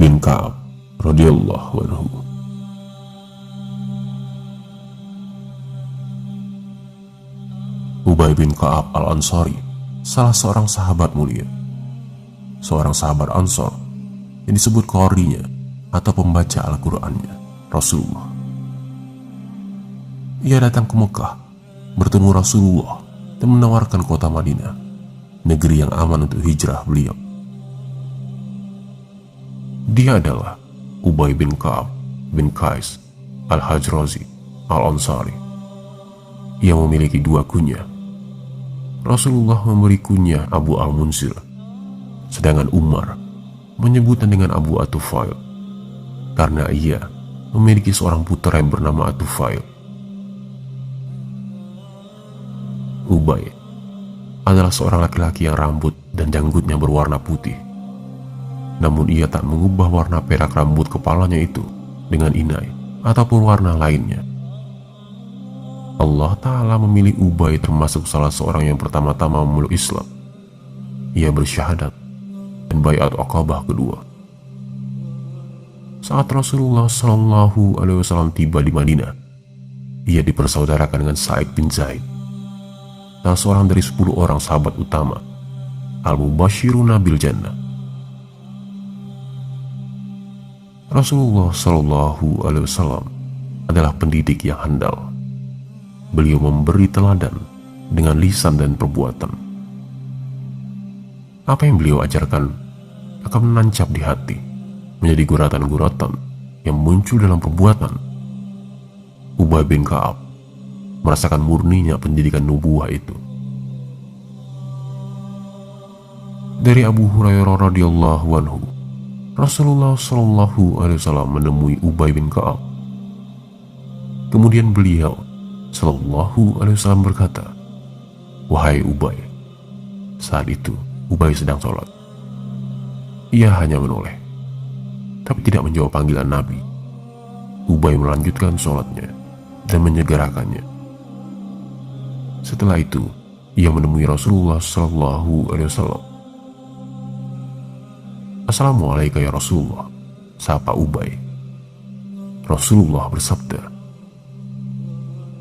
bin Ka'ab radhiyallahu anhu. Ubay bin Ka'ab al-Ansari, salah seorang sahabat mulia, seorang sahabat Ansor yang disebut qarinya atau pembaca Al-Qur'annya Rasulullah. Ia datang ke Mekah bertemu Rasulullah dan menawarkan kota Madinah, negeri yang aman untuk hijrah beliau. Dia adalah Ubay bin Ka'ab bin Qais al-Hajrazi al-Ansari. Ia memiliki dua kunyah. Rasulullah memberi kunyah Abu al-Munzir, sedangkan Umar menyebutnya dengan Abu Atufail karena ia memiliki seorang putra yang bernama Atufail. Ubay adalah seorang laki-laki yang rambut dan janggutnya berwarna putih. Namun ia tak mengubah warna perak rambut kepalanya itu dengan inai ataupun warna lainnya. Allah Ta'ala memilih Ubay termasuk salah seorang yang pertama-tama memeluk Islam. Ia bersyahadat dan baiat Aqabah kedua. Saat Rasulullah SAW tiba di Madinah, ia dipersaudarakan dengan Sa'id bin Zaid, salah seorang dari 10 orang sahabat utama Al-Mubashiruna bil Jannah. Rasulullah SAW adalah pendidik yang handal. Beliau memberi teladan dengan lisan dan perbuatan. Apa yang beliau ajarkan akan menancap di hati, menjadi guratan-guratan yang muncul dalam perbuatan. Ubay bin Ka'ab merasakan murninya pendidikan nubuwah itu. Dari Abu Hurairah radhiyallahu anhu, Rasulullah SAW menemui Ubay bin Ka'ab. Kemudian beliau SAW berkata, "Wahai Ubay." Saat itu Ubay sedang sholat. Ia hanya menoleh, tapi tidak menjawab panggilan Nabi. Ubay melanjutkan sholatnya dan menyegerakannya. Setelah itu ia menemui Rasulullah SAW. "Assalamualaikum ya Rasulullah," sapa Ubay. Rasulullah bersabda,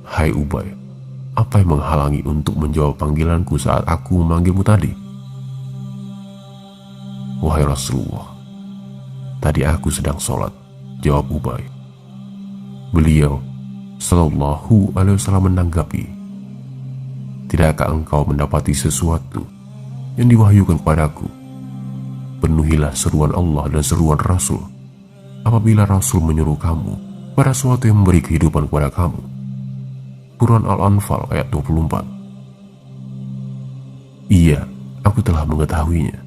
"Hai Ubay, apa yang menghalangi untuk menjawab panggilanku saat aku memanggilmu tadi?" "Wahai Rasulullah, tadi aku sedang sholat," jawab Ubay. Beliau SAW menanggapi, "Tidakkah engkau mendapati sesuatu yang diwahyukan kepadaku? Penuhilah seruan Allah dan seruan Rasul apabila Rasul menyuruh kamu pada sesuatu yang memberi kehidupan kepada kamu." Quran Al-Anfal ayat 24. "Iya, aku telah mengetahuinya.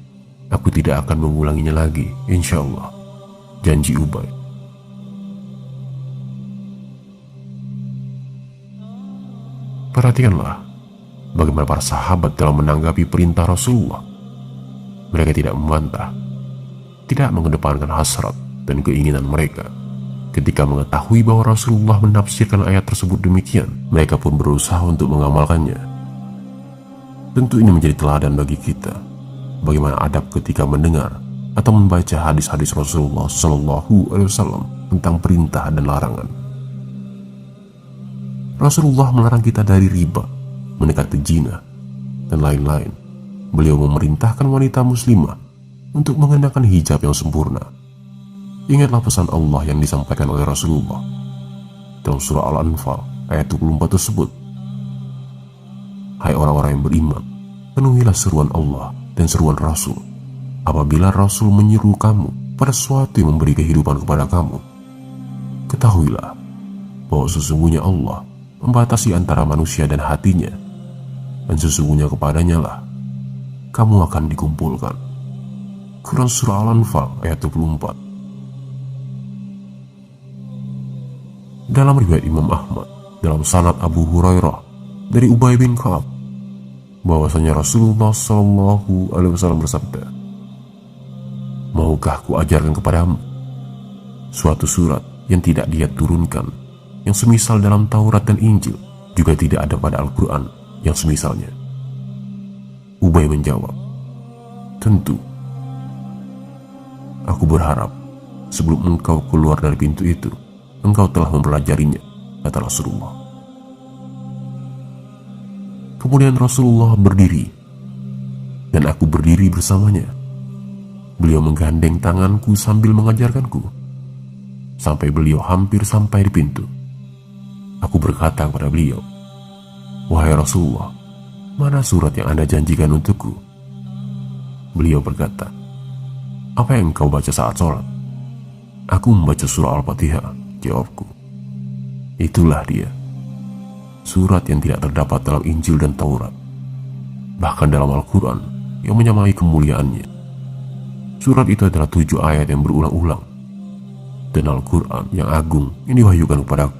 Aku tidak akan mengulanginya lagi, insya Allah," janji Ubay. Perhatikanlah bagaimana para sahabat dalam menanggapi perintah Rasulullah. Mereka tidak membantah, tidak mengedepankan hasrat dan keinginan mereka. Ketika mengetahui bahwa Rasulullah menafsirkan ayat tersebut demikian, mereka pun berusaha untuk mengamalkannya. Tentu ini menjadi teladan bagi kita, bagaimana adab ketika mendengar atau membaca hadis-hadis Rasulullah SAW tentang perintah dan larangan. Rasulullah melarang kita dari riba, mendekati zina, dan lain-lain. Beliau memerintahkan wanita muslimah untuk mengenakan hijab yang sempurna. Ingatlah pesan Allah yang disampaikan oleh Rasulullah dalam surah Al-Anfal ayat 24 tersebut. "Hai orang-orang yang beriman, penuhilah seruan Allah dan seruan Rasul apabila Rasul menyeru kamu pada sesuatu yang memberi kehidupan kepada kamu. Ketahuilah bahwa sesungguhnya Allah membatasi antara manusia dan hatinya, dan sesungguhnya kepadanya lah kamu akan dikumpulkan." Quran surah Al-Anfal ayat 24. Dalam riwayat Imam Ahmad dalam sanad Abu Hurairah dari Ubay bin Ka'ab, bahwasanya Rasulullah SAW bersabda, "Maukah ku ajarkan kepadamu suatu surat yang tidak dia turunkan, yang semisal dalam Taurat dan Injil, juga tidak ada pada Al-Quran yang semisalnya?" Ubay menjawab, "Tentu. Aku berharap sebelum engkau keluar dari pintu itu, engkau telah mempelajarinya, kata Rasulullah. Kemudian Rasulullah berdiri, dan aku berdiri bersamanya. Beliau menggandeng tanganku sambil mengajarkanku, sampai beliau hampir sampai di pintu. Aku berkata kepada beliau, "Wahai Rasulullah, mana surat yang Anda janjikan untukku?" Beliau berkata, "Apa yang engkau baca saat sholat?" "Aku membaca surah Al-Fatihah," jawabku. Itulah dia, surat yang tidak terdapat dalam Injil dan Taurat, bahkan dalam Al-Quran yang menyamai kemuliaannya. Surat itu adalah 7 ayat yang berulang-ulang, dan Al-Quran yang agung yang diwahyukan kepadaku.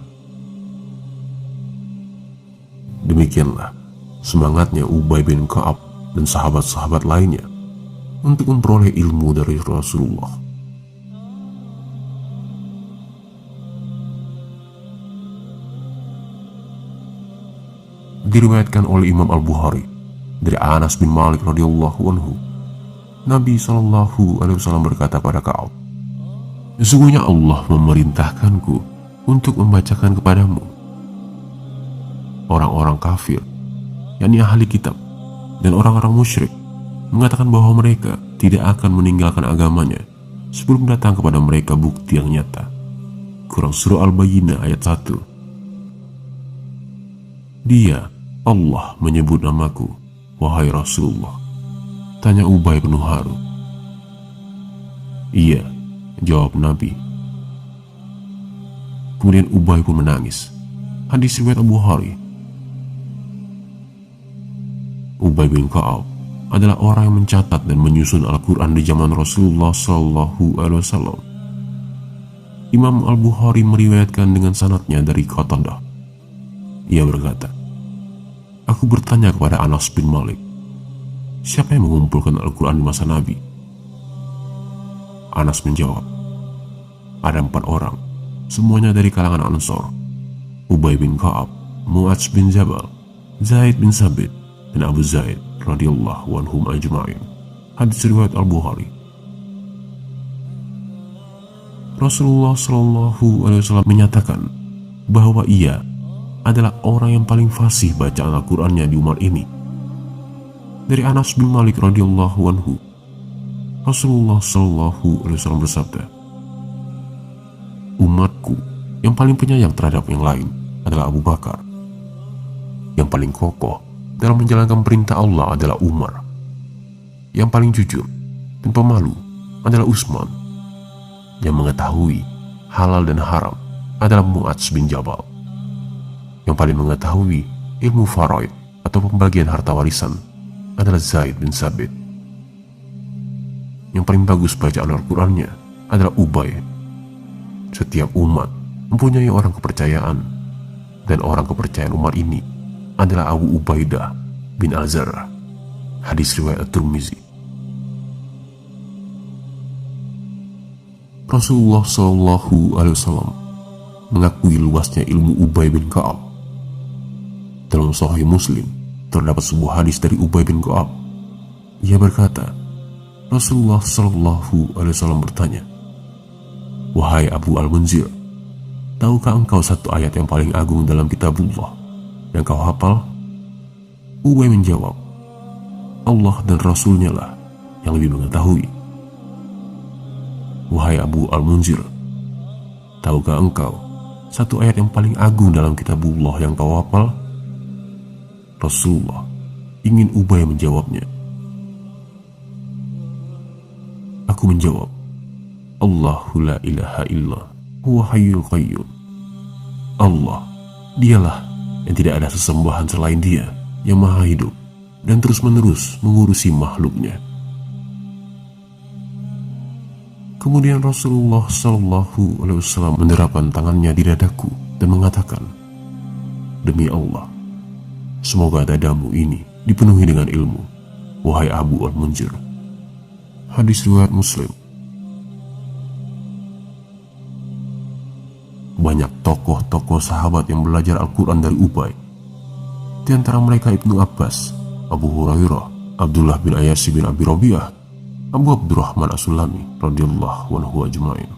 Demikianlah semangatnya Ubay bin Ka'ab dan sahabat-sahabat lainnya untuk memperoleh ilmu dari Rasulullah. Diriwayatkan oleh Imam Al-Bukhari dari Anas bin Malik radhiyallahu anhu, Nabi SAW berkata pada Ka'ab, "Sesungguhnya Allah memerintahkanku untuk membacakan kepadamu orang-orang kafir, yakni ahli kitab, dan orang-orang musyrik, mengatakan bahwa mereka tidak akan meninggalkan agamanya sebelum datang kepada mereka bukti yang nyata." Quran Surah Al-Bayyinah ayat 1. "Dia, Allah, menyebut namaku, wahai Rasulullah?" tanya Ubay penuh haru. "Iya," jawab Nabi. Kemudian Ubay pun menangis. Hadis riwayat Abu Bukhari. Ubay bin Ka'ab adalah orang yang mencatat dan menyusun Al-Quran di zaman Rasulullah SAW. Imam Al-Bukhari meriwayatkan dengan sanadnya dari Qatadah. Ia berkata, "Aku bertanya kepada Anas bin Malik, siapa yang mengumpulkan Al-Quran di masa Nabi?" Anas menjawab, "Ada 4 orang, semuanya dari kalangan Ansor: Ubay bin Ka'ab, Mu'adz bin Jabal, Zaid bin Sabit, dan Abu Zaid radhiyallahu anhum ajma'in." Hadis riwayat Al-Bukhari. Rasulullah SAW menyatakan bahwa ia adalah orang yang paling fasih bacaan Al-Qurannya di umat ini. Dari Anas bin Malik radhiyallahu anhu, Rasulullah SAW bersabda, "Umatku yang paling penyayang terhadap yang lain adalah Abu Bakar. Yang paling kokoh dalam menjalankan perintah Allah adalah Umar. Yang paling jujur dan pemalu adalah Utsman. Yang mengetahui halal dan haram adalah Mu'adz bin Jabal. Yang paling mengetahui ilmu faraid atau pembagian harta warisan adalah Zaid bin Sabit. Yang paling bagus bacaan Al-Qurannya adalah Ubay. Setiap umat mempunyai orang kepercayaan, dan orang kepercayaan umat ini adalah Abu Ubaidah bin Al-Zarrah." Hadis riwayat At-Tirmizi. Rasulullah SAW mengakui luasnya ilmu Ubay bin Ka'ab. Dalam Sahih Muslim terdapat sebuah hadis dari Ubay bin Ka'ab. Ia berkata, Rasulullah SAW bertanya, "Wahai Abu Al-Munzir, tahukah engkau satu ayat yang paling agung dalam kitabullah yang kau hafal?" Ubay menjawab, "Allah dan Rasulnya lah yang lebih mengetahui." "Wahai Abu Al-Munzir, tahukah engkau satu ayat yang paling agung dalam kitabullah yang kau hafal?" Rasulullah ingin Ubay menjawabnya. Aku menjawab, "Allahu la ilaha illa huwa hayyul qayyum." Allah, dialah yang tidak ada sesembahan selain dia, yang maha hidup dan terus-menerus mengurusi makhluknya. Kemudian Rasulullah SAW menerapkan tangannya di dadaku dan mengatakan, "Demi Allah, semoga dadamu ini dipenuhi dengan ilmu, wahai Abu Al-Munzir." Hadis riwayat Muslim. Banyak tokoh-tokoh sahabat yang belajar Al-Quran dari Ubay. Di antara mereka Ibnu Abbas, Abu Hurairah, Abdullah bin Ayyas bin Abi Rabi'ah, Abu Abdurrahman As-Sulami radhiyallahu anhu ajma'in.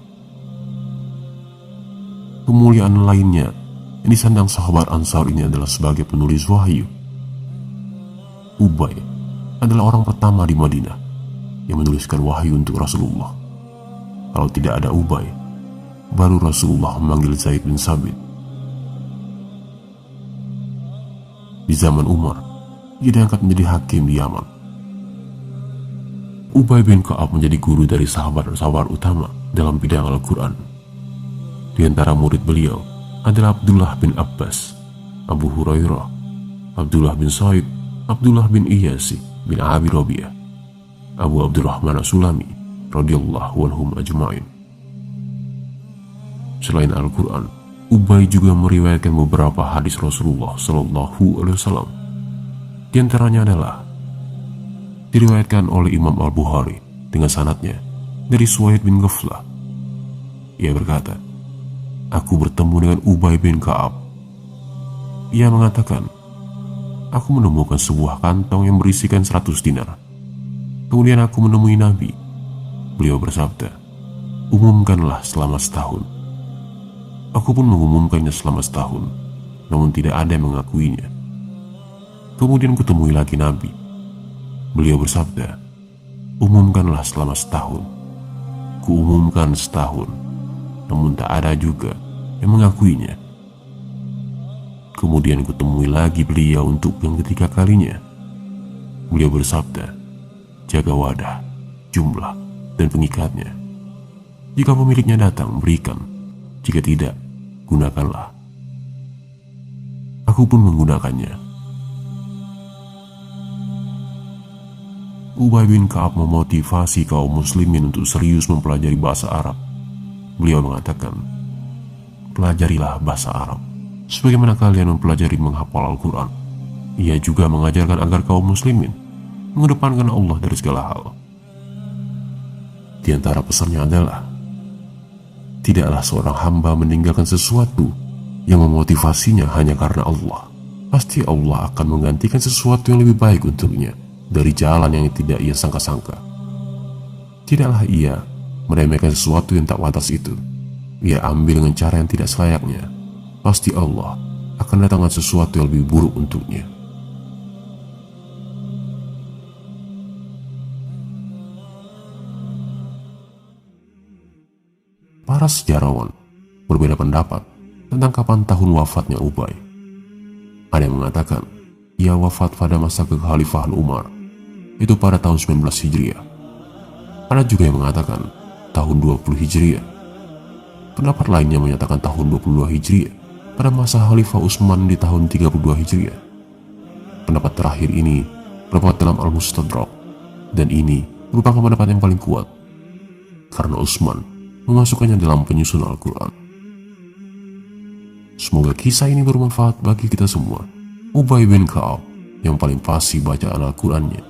kemuliaan lainnya yang disandang sahabat Ansar ini adalah sebagai penulis wahyu. Ubay adalah orang pertama di Madinah yang menuliskan wahyu untuk Rasulullah. Kalau tidak ada Ubay, baru Rasulullah memanggil Zaid bin Sabit. Di zaman Umar, ia diangkat menjadi hakim di Yaman. Ubay bin Ka'ab menjadi guru dari sahabat-sahabat utama dalam bidang Al-Quran. Di antara murid beliau adalah Abdullah bin Abbas, Abu Hurairah, Abdullah bin Said, Abdullah bin Iyasi bin Abi Rabi'ah, Abu Abdurrahman As-Sulami radhiyallahu anhum ajma'in. Selain Al-Quran, Ubay juga meriwayatkan beberapa hadis Rasulullah Sallallahu Alaihi Wasallam. Di antaranya adalah diriwayatkan oleh Imam Al-Bukhari dengan sanadnya dari Suwaid bin Ghaflah. Ia berkata, "Aku bertemu dengan Ubay bin Ka'ab. Ia mengatakan, aku menemukan sebuah kantong yang berisikan 100 dinar. Kemudian aku menemui Nabi. Beliau bersabda, umumkanlah selama setahun. Aku pun mengumumkannya selama setahun, namun tidak ada yang mengakuinya. Kemudian kutemui lagi Nabi. Beliau bersabda, umumkanlah selama setahun. Kuumumkan setahun, namun tak ada juga yang mengakuinya. Kemudian kutemui lagi beliau untuk yang ketiga kalinya. Beliau bersabda, jaga wadah, jumlah, dan pengikatnya. Jika pemiliknya datang, berikan. Jika tidak, gunakanlah. Aku pun menggunakannya." Ubay bin Ka'ab memotivasi kaum muslimin untuk serius mempelajari bahasa Arab. Beliau mengatakan, pelajarilah bahasa Arab sebagaimana kalian mempelajari menghafal Al-Quran. Ia juga mengajarkan agar kaum muslimin mengedepankan Allah dari segala hal. Di antara pesannya adalah, tidaklah seorang hamba meninggalkan sesuatu yang memotivasinya hanya karena Allah. Pasti Allah akan menggantikan sesuatu yang lebih baik untuknya dari jalan yang tidak ia sangka-sangka. Tidaklah ia meremehkan sesuatu yang tak pantas itu. Ia ambil dengan cara yang tidak selayaknya. Pasti Allah akan datangkan sesuatu yang lebih buruk untuknya. Para sejarawan berbeda pendapat tentang kapan tahun wafatnya Ubay. Ada yang mengatakan ia wafat pada masa kekhalifahan Umar, itu pada tahun 19 Hijriah. Ada juga yang mengatakan tahun 20 Hijriah. Pendapat lainnya menyatakan tahun 22 Hijriah pada masa Khalifah Utsman di tahun 32 Hijriah. Pendapat terakhir ini terdapat dalam Al-Mustadrak, dan ini merupakan pendapat yang paling kuat karena Utsman memasukkannya dalam penyusun Al-Quran. Semoga kisah ini bermanfaat bagi kita semua. Ubay bin Ka'ab yang paling fasih bacaan Al-Qurannya